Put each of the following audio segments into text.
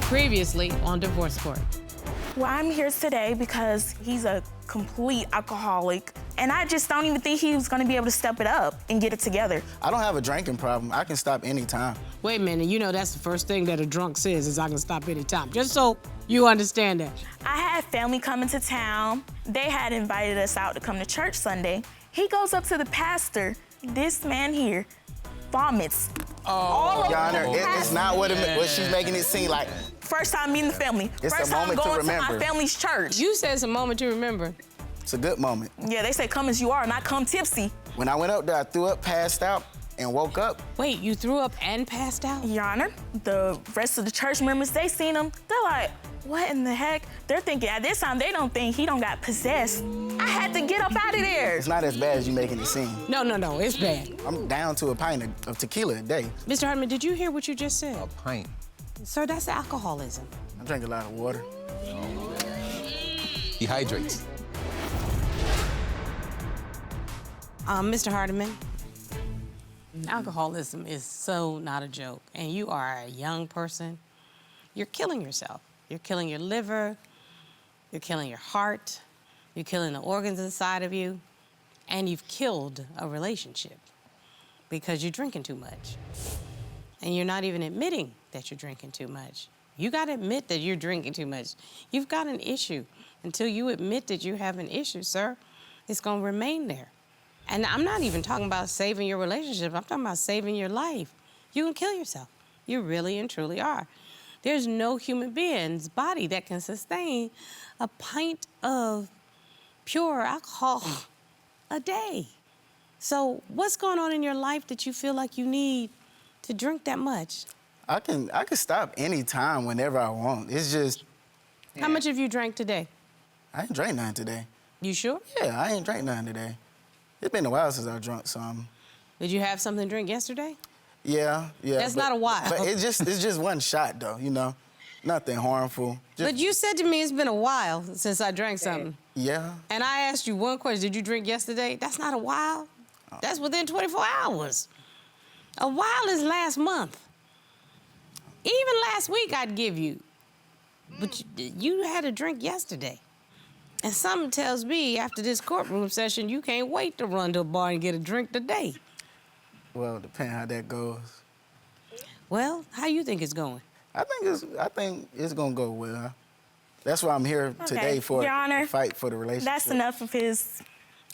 Previously on Divorce Court. Well, I'm here today because he's a complete alcoholic, and I just don't even think he was gonna be able to step it up and get it together. I don't have a drinking problem. I can stop anytime. Wait a minute, you know that's the first thing that a drunk says is I can stop anytime. Just so you understand that. I had family coming to town. They had invited us out to come to church Sunday. He goes up to the pastor. This man here vomits. All Your over Honor, the it's not what she's making it seem like. First time meeting the family. It's First a time moment to going to remember. my family's church. You said it's a moment to remember. It's a good moment. Yeah, they say come as you are, not come tipsy. When I went up there, I threw up, passed out, and woke up. Wait, you threw up and passed out? Your Honor, the rest of the church members, they seen him. They're like, what in the heck? They're thinking at this time, they don't think he don't got possessed. I had to get up out of there. It's not as bad as you making it seem. No, it's bad. I'm down to a pint of tequila a day. Mr. Hardeman, did you hear what you just said? A pint. Sir, that's alcoholism. I drink a lot of water. Dehydrates. Mr. Hardeman, alcoholism is so not a joke, and you are a young person. You're killing yourself. You're killing your liver, you're killing your heart, you're killing the organs inside of you, and you've killed a relationship because you're drinking too much. And you're not even admitting that you're drinking too much. You gotta admit that you're drinking too much. You've got an issue. Until you admit that you have an issue, sir, it's gonna remain there. And I'm not even talking about saving your relationship. I'm talking about saving your life. You can kill yourself. You really and truly are. There's no human being's body that can sustain a pint of pure alcohol a day. So what's going on in your life that you feel like you need to drink that much? I can stop anytime, whenever I want. It's just... How much have you drank today? I ain't drank nothing today. You sure? Yeah, I ain't drank nothing today. It's been a while since I drunk some. Did you have something to drink yesterday? Yeah. That's not a while. But it's just one shot, though, you know? Nothing harmful. But you said to me it's been a while since I drank something. Yeah. And I asked you one question, did you drink yesterday? That's not a while. That's within 24 hours. A while is last month. Even last week I'd give you. But you had a drink yesterday. And something tells me after this courtroom session, you can't wait to run to a bar and get a drink today. Well, depending how that goes. Well, how you think it's going? I think it's gonna go well. That's why I'm here today for Your Honor, to fight for the relationship. That's enough of his.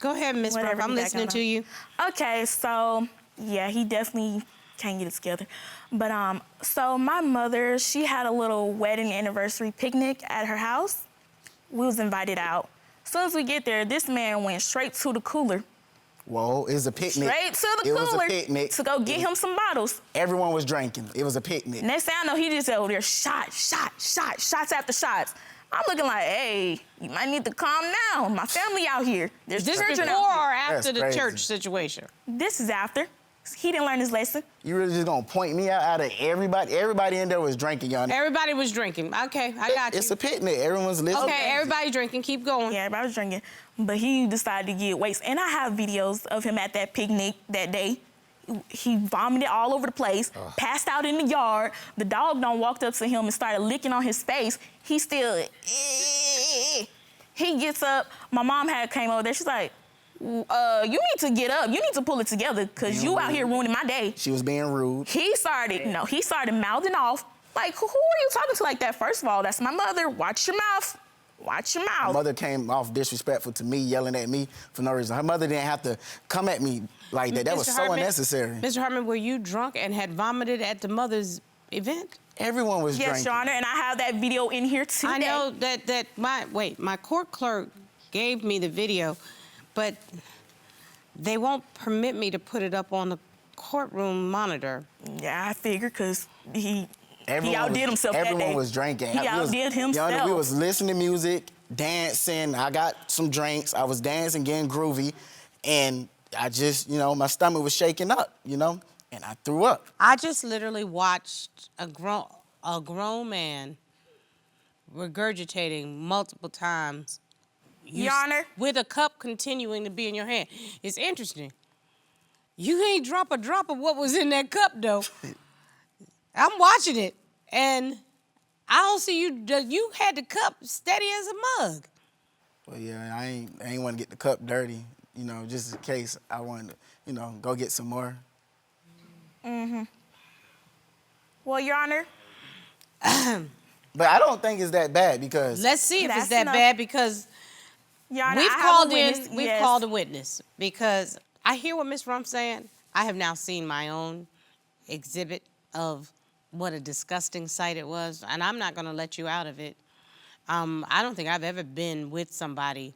Go ahead, Miss Rumph. Whatever I'm you got listening going to you. Okay, so yeah, he definitely can't get it together. But so my mother, she had a little wedding anniversary picnic at her house. We was invited out. As soon as we get there, this man went straight to the cooler. Whoa, it was a picnic. Straight to the cooler. It was a picnic. To go get him some bottles. Everyone was drinking. It was a picnic. Next thing I know, he just over there, shots after shots. I'm looking like, hey, you might need to calm down. My family out here. There's This children before out or here. after the crazy. church situation? This is after. He didn't learn his lesson. You really just gonna point me out of everybody? Everybody in there was drinking, y'all. Everybody was drinking. Okay, I got you. It's a picnic. Everyone's listening. Okay, everybody drinking. Keep going. Yeah, everybody was drinking. But he decided to get wasted. And I have videos of him at that picnic that day. He vomited all over the place, passed out in the yard. The dog walked up to him and started licking on his face. He still, he gets up. My mom came over there. She's like, you need to get up. You need to pull it together because you out here ruining my day. She was being rude. He started mouthing off. Like, who are you talking to like that? First of all, that's my mother. Watch your mouth. Watch your mouth. My mother came off disrespectful to me, yelling at me for no reason. Her mother didn't have to come at me like that. That was so unnecessary. Mr. Hardeman, were you drunk and had vomited at the mother's event? Everyone was drinking. Yes, Your Honor, and I have that video in here today. I know that my court clerk gave me the video, but they won't permit me to put it up on the courtroom monitor. Yeah, I figured because he Everyone outdid himself that day. Everyone was drinking. He outdid himself. Your Honor, we was listening to music, dancing. I got some drinks. I was dancing, getting groovy, and I just, my stomach was shaking up, and I threw up. I just literally watched a grown man regurgitating multiple times. Your Honor. With a cup continuing to be in your hand. It's interesting. You ain't drop a drop of what was in that cup, though. I'm watching it, and I don't see you. You had the cup steady as a mug. Well, yeah, I ain't want to get the cup dirty, you know, just in case I wanted to, you know, go get some more. Well, Your Honor, But I don't think it's that bad because Let's see if That's it's that enough. bad because Your Honor, we've I have called a witness. in. We've Yes. called a witness because I hear what Miss Rumph saying. I have now seen my own exhibit of what a disgusting sight it was, and I'm not going to let you out of it. I don't think I've ever been with somebody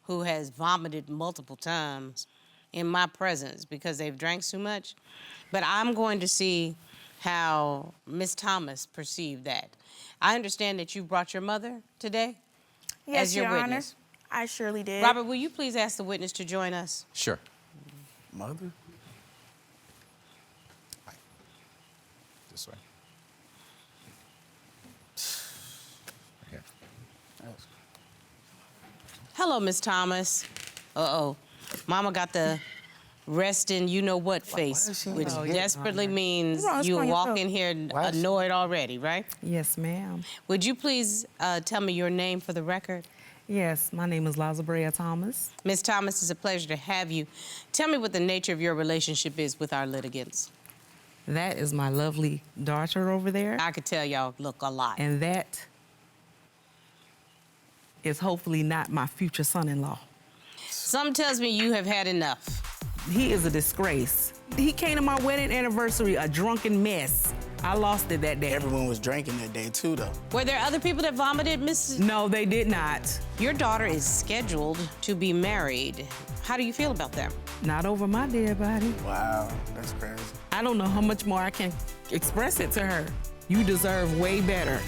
who has vomited multiple times in my presence because they've drank too much. But I'm going to see how Miss Thomas perceived that. I understand that you brought your mother today Yes, as your Your witness. Honor. I surely did. Robert, will you please ask the witness to join us? Sure. mother. This way. Here. Hello, Miss Thomas. Uh-oh. Mama got the rest in you-know-what face, is she which not here? desperately means What's you wrong with walk her? in here Why is she- annoyed already, right? Yes, ma'am. Would you please tell me your name for the record? Yes, my name is Lazabrea Thomas. Miss Thomas, it's a pleasure to have you. Tell me what the nature of your relationship is with our litigants. That is my lovely daughter over there. I could tell y'all look alike. And that is hopefully not my future son-in-law. Some tells me you have had enough. He is a disgrace. He came to my wedding anniversary a drunken mess. I lost it that day. Everyone was drinking that day too, though. Were there other people that vomited, Miss? No, they did not. Your daughter is scheduled to be married. How do you feel about that? Not over my dead body. Wow, that's crazy. I don't know how much more I can express it to her. You deserve way better.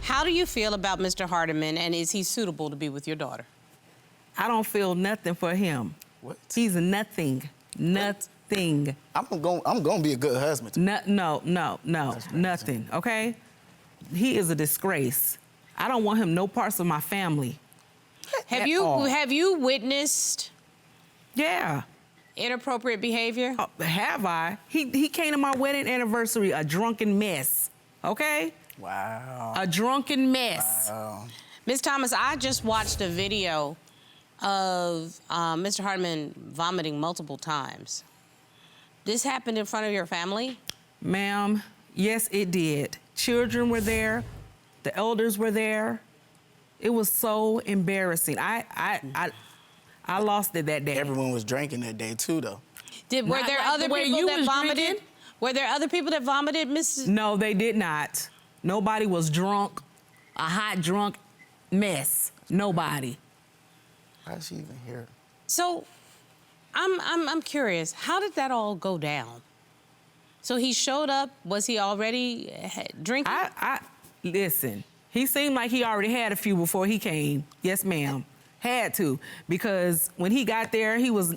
How do you feel about Mr. Hardeman, and is he suitable to be with your daughter? I don't feel nothing for him. What? He's nothing. Nothing. I'm gonna be a good husband. To No, That's crazy. nothing, okay? He is a disgrace. I don't want him no parts of my family. Have At you all. have you witnessed Yeah. inappropriate behavior? Have I? He came to my wedding anniversary a drunken mess, okay? Wow. A drunken mess. Miss Thomas, I just watched a video of Mr. Hardeman vomiting multiple times. This happened in front of your family? Ma'am, yes, it did. Children were there. The elders were there. It was so embarrassing. I lost it that day. Everyone was drinking that day too, though. Were Not there like other the way people you that was vomited? drinking. Were there other people that vomited, Mrs.? No, they did not. Nobody was drunk, a hot drunk mess. Nobody. How did she even hear it? So, I'm curious. How did that all go down? So he showed up. Was he already drinking? I listen. He seemed like he already had a few before he came. Yes, ma'am. Had to, because when he got there, he was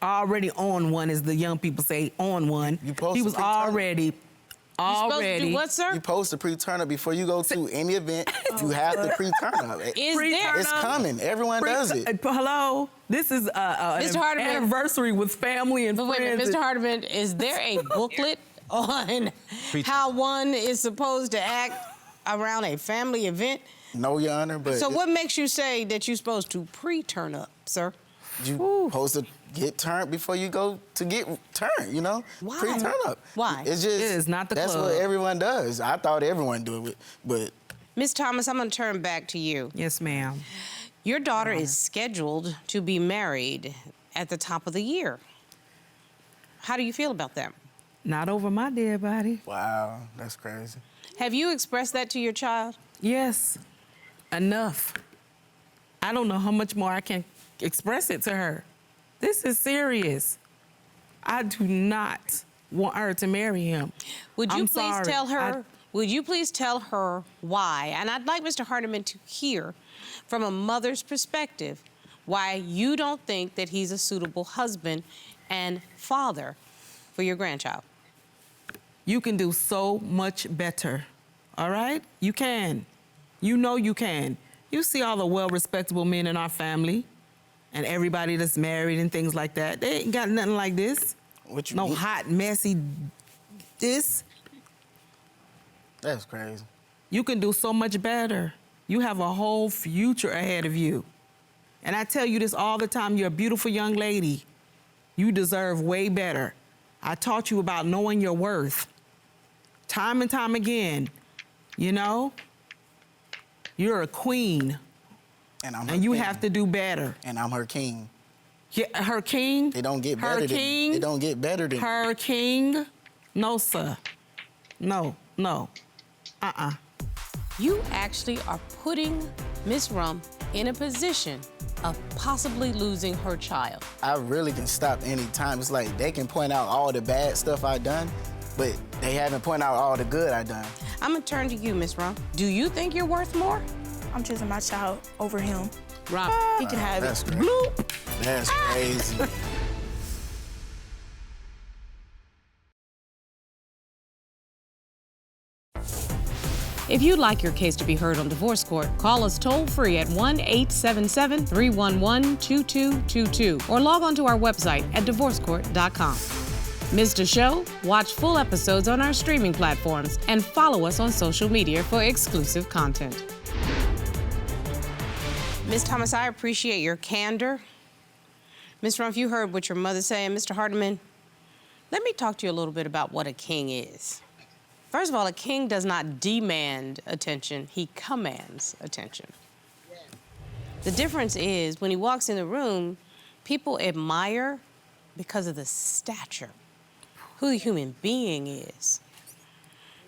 already on one, as the young people say, on one. You supposed He to was pre-turn? already. You supposed to do what, sir? You supposed to pre-turn up before you go to any event. You have to pre-turn up. Is there? It's coming. Everyone does it. Hello, this is an Mr. Hardeman. anniversary with family and But wait a friends. minute, Mr. Hardeman, is there a booklet on how one is supposed to act around a family event? No, Your Honor, but So what makes you say that you're supposed to pre-turn up, sir? you supposed to get turned before you go to get turned, you know? Why? Pre-turn up. Why? It's just, It is not the that's club. what everyone does. I thought everyone do it, but Miss Thomas, I'm going to turn back to you. Yes, ma'am. Your daughter is scheduled to be married at the top of the year. How do you feel about that? Not over my dead body. wow, that's crazy. Have you expressed that to your child? Yes, enough. I don't know how much more I can express it to her. This is serious. I do not want her to marry him. Would you I'm please sorry. tell her? Would you please tell her why? And I'd like Mr. Hardeman to hear from a mother's perspective why you don't think that he's a suitable husband and father for your grandchild. You can do so much better, all right? You can. You know you can. You see all the well-respectable men in our family, and everybody that's married and things like that, they ain't got nothing like this. What you No mean? hot, messy this. That's crazy. You can do so much better. You have a whole future ahead of you. And I tell you this all the time, you're a beautiful young lady. You deserve way better. I taught you about knowing your worth. Time and time again, you know? You're a queen, And I'm her and you king. have to do better. And I'm her king. Yeah, her king? They don't get Her better than king? They don't get better than Her king? No, sir. No, no. You actually are putting Miss Rumph in a position of possibly losing her child. I really can stop any time. It's like they can point out all the bad stuff I done, but they haven't pointed out all the good I done. I'm gonna turn to you, Miss Rumph. Do you think you're worth more? I'm choosing my child over him. Rob. He can have That's it. crazy. Bloop. That's crazy. If you'd like your case to be heard on divorce court, call us toll-free at 1-877-311-2222 or log on to our website at divorcecourt.com. Missed a show? Watch full episodes on our streaming platforms and follow us on social media for exclusive content. Ms. Thomas, I appreciate your candor. Ms. Rumph, you heard what your mother said. Mr. Hardeman, let me talk to you a little bit about what a king is. First of all, a king does not demand attention, he commands attention. The difference is when he walks in the room, people admire because of the stature, who the human being is.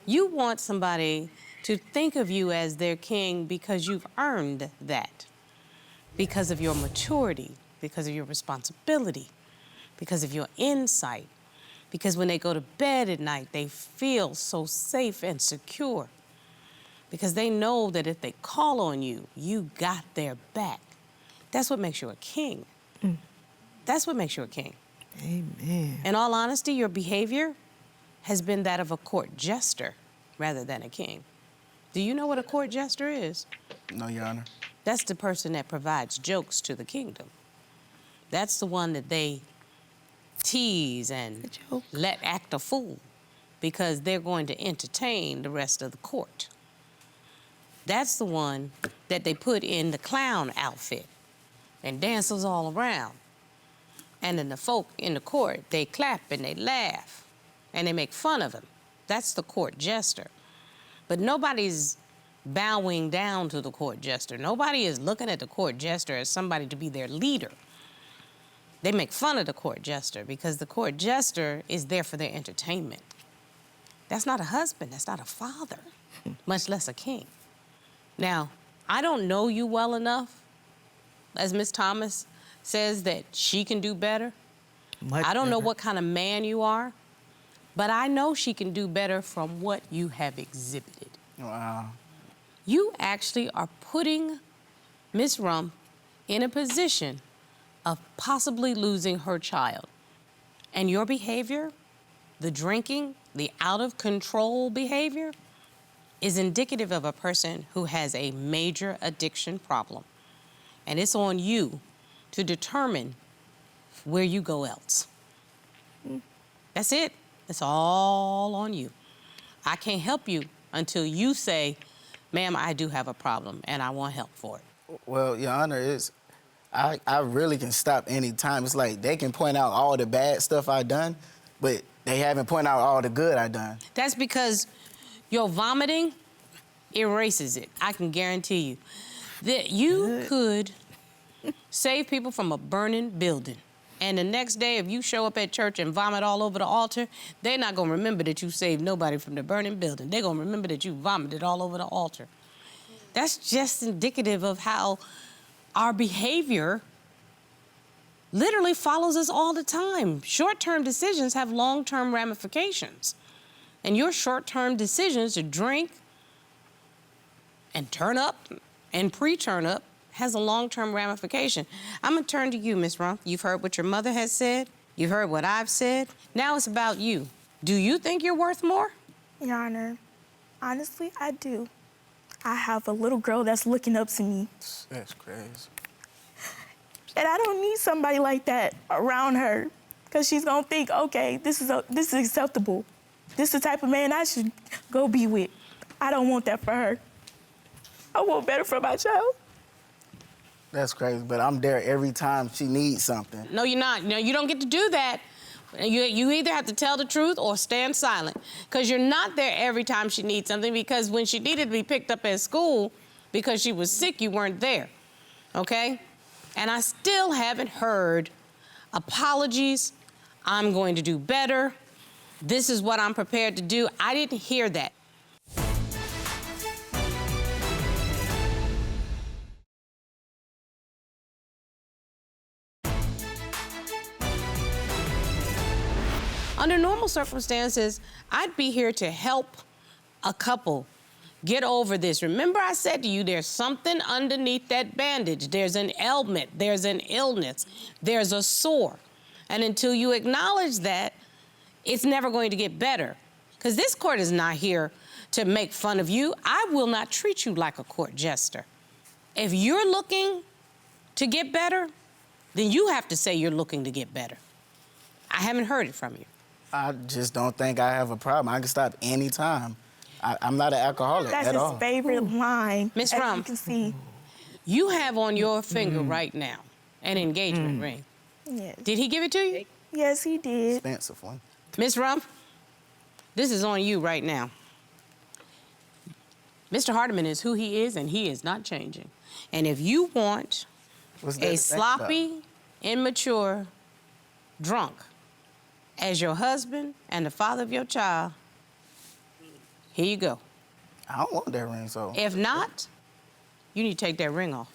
You want somebody to think of you as their king because you've earned that, because of your maturity, because of your responsibility, because of your insight. Because when they go to bed at night, they feel so safe and secure. Because they know that if they call on you, you got their back. That's what makes you a king. That's what makes you a king. Amen. In all honesty, your behavior has been that of a court jester rather than a king. Do you know what a court jester is? No, Your Honor. That's the person that provides jokes to the kingdom. That's the one that they tease and let act a fool because they're going to entertain the rest of the court. That's the one that they put in the clown outfit and dances all around. And then the folk in the court, they clap and they laugh and they make fun of him. That's the court jester. But nobody's bowing down to the court jester. Nobody is looking at the court jester as somebody to be their leader. They make fun of the court jester because the court jester is there for their entertainment. That's not a husband, that's not a father, much less a king. Now, I don't know you well enough, as Ms. Thomas says that she can do better. I don't know what kind of man you are, but I know she can do better from what you have exhibited. Wow. You actually are putting Ms. Rumph in a position of possibly losing her child. And your behavior, the drinking, the out-of-control behavior, is indicative of a person who has a major addiction problem. And it's on you to determine where you go else. That's it. It's all on you. I can't help you until you say, ma'am, I do have a problem and I want help for it. Well, Your Honor, I really can stop any time. It's like they can point out all the bad stuff I done, but they haven't pointed out all the good I done. That's because your vomiting erases it. I can guarantee you that you could save people from a burning building. And the next day, if you show up at church and vomit all over the altar, they're not gonna remember that you saved nobody from the burning building. They're gonna remember that you vomited all over the altar. That's just indicative of how our behavior literally follows us all the time. Short-term decisions have long-term ramifications. And your short-term decisions to drink and turn up and pre-turn up has a long-term ramification. I'm gonna turn to you, Ms. Rumph. You've heard what your mother has said. You've heard what I've said. Now it's about you. Do you think you're worth more? Your Honor, honestly, I do. I have a little girl that's looking up to me. That's crazy. And I don't need somebody like that around her, because she's gonna think, okay, this is acceptable. This is the type of man I should go be with. I don't want that for her. I want better for my child. That's crazy, but I'm there every time she needs something. No, you're not. No, you don't get to do that. You either have to tell the truth or stand silent, because you're not there every time she needs something, because when she needed to be picked up at school because she was sick, you weren't there, okay? And I still haven't heard apologies. I'm going to do better. This is what I'm prepared to do. I didn't hear that. Under normal circumstances, I'd be here to help a couple get over this. Remember I said to you, there's something underneath that bandage. There's an ailment, there's an illness, there's a sore. And until you acknowledge that, it's never going to get better. Because this court is not here to make fun of you. I will not treat you like a court jester. If you're looking to get better, then you have to say you're looking to get better. I haven't heard it from you. I just don't think I have a problem. I can stop anytime. I'm not an alcoholic That's at all. his favorite line. Miss as Rumph. you can see. You have on your finger right now an engagement ring. Yes. Did he give it to you? Yes, he did. Expensive one. Miss Rumph, this is on you right now. Mr. Hardeman is who he is, and he is not changing. And if you want What's that a to think about? sloppy, immature drunk as your husband and the father of your child, here you go. I don't want that ring, so. If not, you need to take that ring off.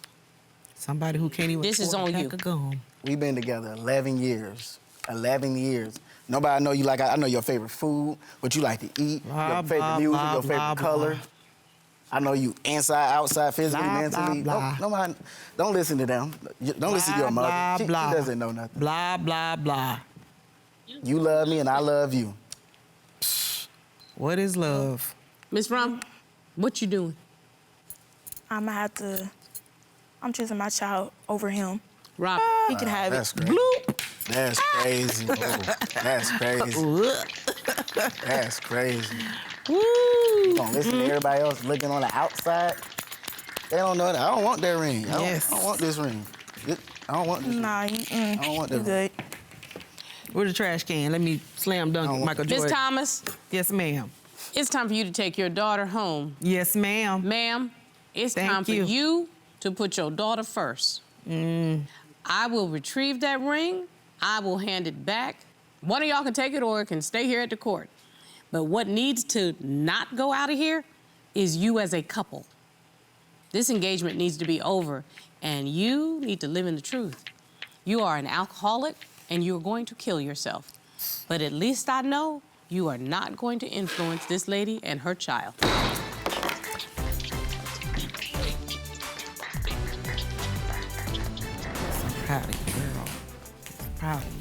Somebody who can't even This is afford a on pack you. of gum. We've been together 11 years. 11 years. Nobody know you like, I know your favorite food, what you like to eat, Blah, your favorite blah, music, blah, your favorite blah, color. blah. I know you inside, outside, physically, Blah, mentally. blah, blah. Nobody, don't listen to them. Don't listen to your mother. Blah, She blah. doesn't know nothing. Blah, blah, blah. You love me and I love you. What is love? Miss Rumph, what you doing? I'm choosing my child over him. Rob, He can have That's it. crazy. That's crazy. That's crazy. That's crazy. woo! You gonna listen to everybody else looking on the outside? They don't know that. I don't want that ring. I don't want this ring. I don't want this ring. Nah, I don't want that you ring. good. Where's the trash can? Let me slam dunk want- Michael Miss Jordan. Thomas, Yes, ma'am. it's time for you to take your daughter home. Yes, ma'am. Ma'am, it's Thank time you. for you to put your daughter first. I will retrieve that ring. I will hand it back. One of y'all can take it or it can stay here at the court. But what needs to not go out of here is you as a couple. This engagement needs to be over, and you need to live in the truth. You are an alcoholic, and you're going to kill yourself. But at least I know you are not going to influence this lady and her child. Proud of you, girl. Proud of you.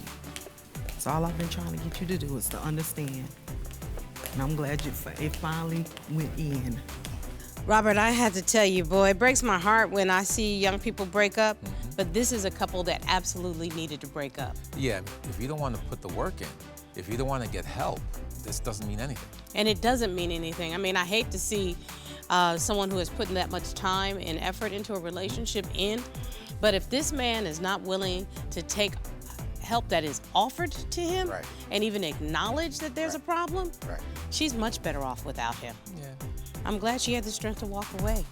That's all I've been trying to get you to do is to understand. And I'm glad it finally went in. Robert, I had to tell you, boy, it breaks my heart when I see young people break up, but this is a couple that absolutely needed to break up. Yeah, if you don't want to put the work in, if you don't want to get help, this doesn't mean anything. And it doesn't mean anything. I mean, I hate to see someone who has put that much time and effort into a relationship end, but if this man is not willing to take help that is offered to him Right. and even acknowledge that there's a problem, Right. she's much better off without him. Yeah. I'm glad she had the strength to walk away.